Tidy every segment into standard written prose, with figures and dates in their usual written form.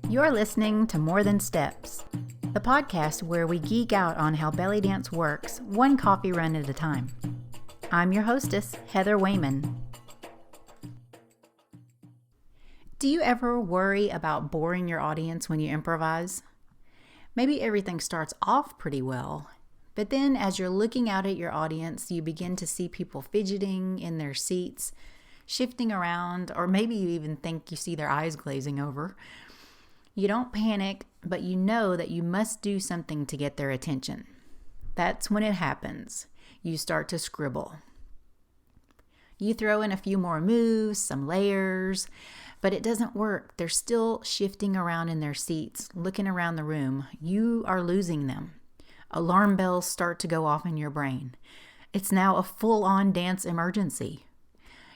You're listening to More Than Steps, the podcast where we geek out on how belly dance works, one coffee run at a time. I'm your hostess, Heather Wayman. Do you ever worry about boring your audience when you improvise? Maybe everything starts off pretty well, but then as you're looking out at your audience, you begin to see people fidgeting in their seats, shifting around, or maybe you even think you see their eyes glazing over. You don't panic, but you know that you must do something to get their attention. That's when it happens. You start to scribble. You throw in a few more moves, some layers, but it doesn't work. They're still shifting around in their seats, looking around the room. You are losing them. Alarm bells start to go off in your brain. It's now a full-on dance emergency.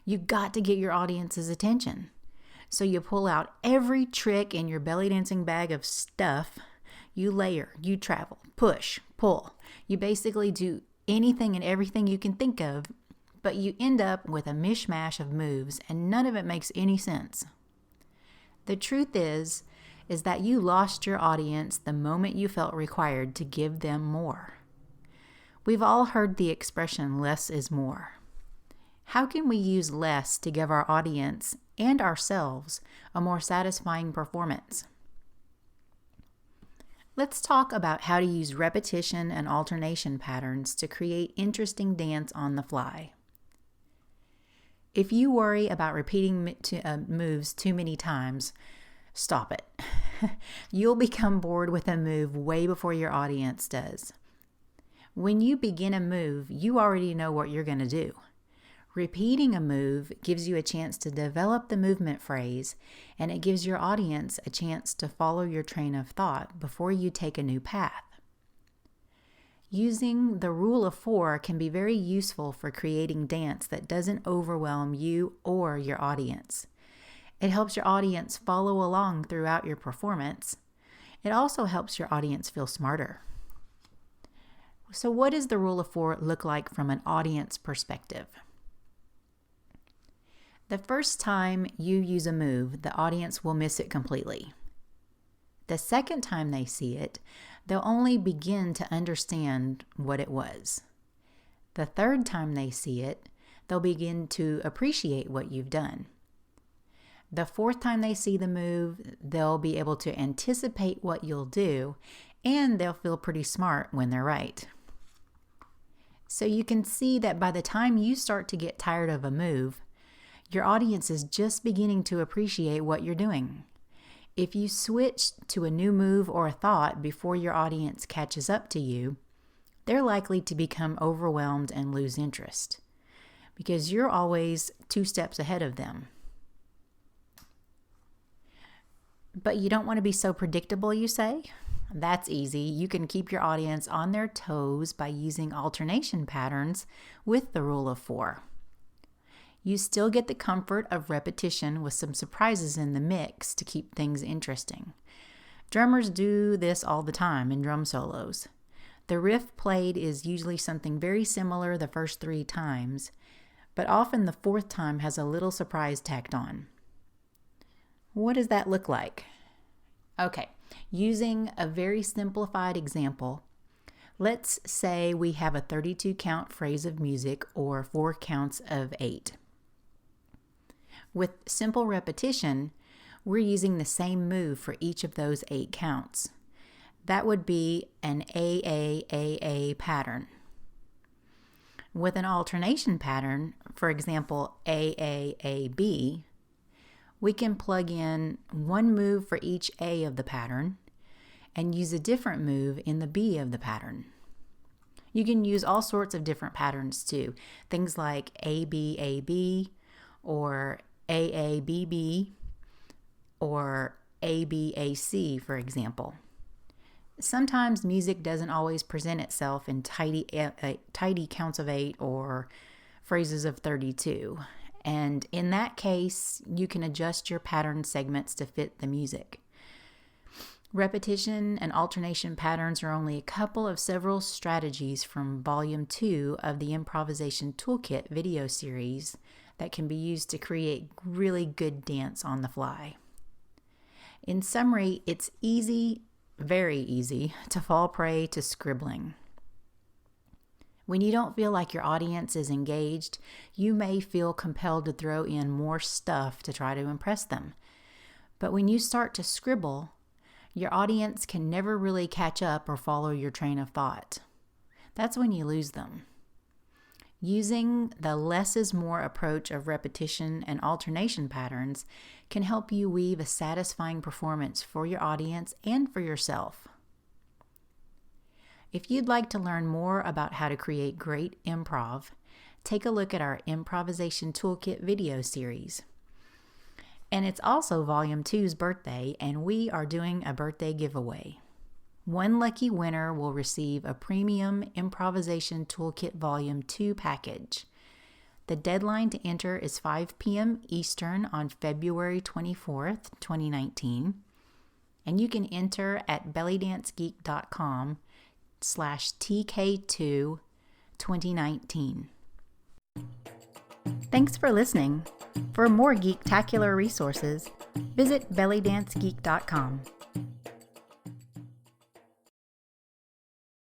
You've got to get your audience's attention. So you pull out every trick in your belly dancing bag of stuff. You layer, you travel, push, pull. You basically do anything and everything you can think of, but you end up with a mishmash of moves and none of it makes any sense. The truth is that you lost your audience the moment you felt required to give them more. We've all heard the expression, less is more. How can we use less to give our audience and ourselves a more satisfying performance? Let's talk about how to use repetition and alternation patterns to create interesting dance on the fly. If you worry about repeating moves too many times, stop it. You'll become bored with a move way before your audience does. When you begin a move, you already know what you're going to do. Repeating a move gives you a chance to develop the movement phrase, and it gives your audience a chance to follow your train of thought before you take a new path. Using the rule of 4 can be very useful for creating dance that doesn't overwhelm you or your audience. It helps your audience follow along throughout your performance. It also helps your audience feel smarter. So what does the rule of 4 look like from an audience perspective? The first time you use a move, the audience will miss it completely. The second time they see it, they'll only begin to understand what it was. The third time they see it, they'll begin to appreciate what you've done. The fourth time they see the move, they'll be able to anticipate what you'll do, and they'll feel pretty smart when they're right. So you can see that by the time you start to get tired of a move, your audience is just beginning to appreciate what you're doing. If you switch to a new move or a thought before your audience catches up to you, they're likely to become overwhelmed and lose interest because you're always 2 steps ahead of them. But you don't want to be so predictable, you say? That's easy. You can keep your audience on their toes by using alternation patterns with the rule of 4. You still get the comfort of repetition with some surprises in the mix to keep things interesting. Drummers do this all the time in drum solos. The riff played is usually something very similar the first 3 times, but often the 4th time has a little surprise tacked on. What does that look like? Okay, using a very simplified example, let's say we have a 32 count phrase of music or 4 counts of 8. With simple repetition, we're using the same move for each of those 8 counts. That would be an AAAA pattern. With an alternation pattern, for example, AAAB, we can plug in one move for each A of the pattern and use a different move in the B of the pattern. You can use all sorts of different patterns too. Things like ABAB or AABB or ABAC, for example. Sometimes music doesn't always present itself in tidy counts of 8 or phrases of 32. And in that case, you can adjust your pattern segments to fit the music. Repetition and alternation patterns are only a couple of several strategies from Volume 2 of the Improvisation Toolkit video series that can be used to create really good dance on the fly. In summary, it's easy, very easy, to fall prey to scribbling. When you don't feel like your audience is engaged, you may feel compelled to throw in more stuff to try to impress them. But when you start to scribble, your audience can never really catch up or follow your train of thought. That's when you lose them. Using the less is more approach of repetition and alternation patterns can help you weave a satisfying performance for your audience and for yourself. If you'd like to learn more about how to create great improv, take a look at our Improvisation Toolkit video series. And it's also Volume 2's birthday, and we are doing a birthday giveaway. One lucky winner will receive a premium Improvisation Toolkit Volume 2 package. The deadline to enter is 5 p.m. Eastern on February 24th, 2019. And you can enter at bellydancegeek.com/TK22019. Thanks for listening. For more geektacular resources, visit bellydancegeek.com.